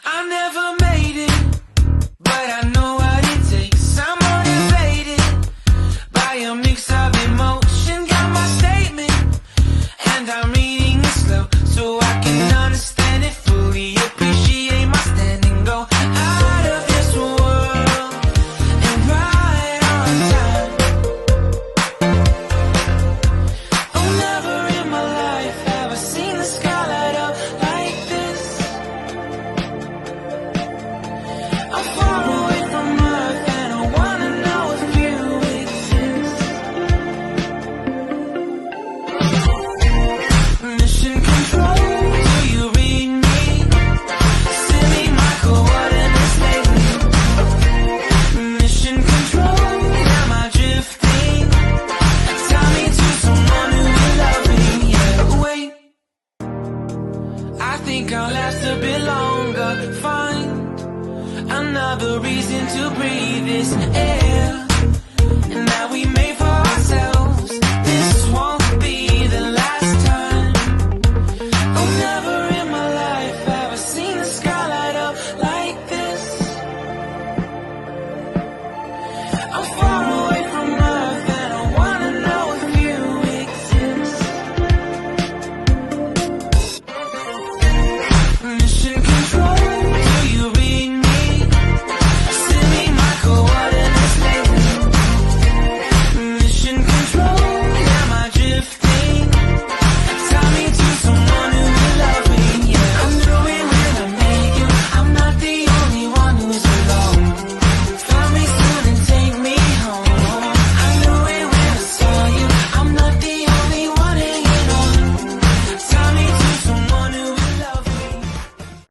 I never made it, but I know what it takes. I'm motivated by a mix of emotion. Got my statement, and I'm reading it slow so I can understand it fully. Appreciate my standing, go out of this world and right on time. Oh, never in my life have I seen the sky light up like this. I'm far away from Earth and I wanna know if you exist. Mission control, do you read me? Send me my coordinates lately. Mission control, am I drifting? Tell me to someone who will love me. Yeah, wait, I think I'll last a bit longer. Find another reason to breathe this air. And now we may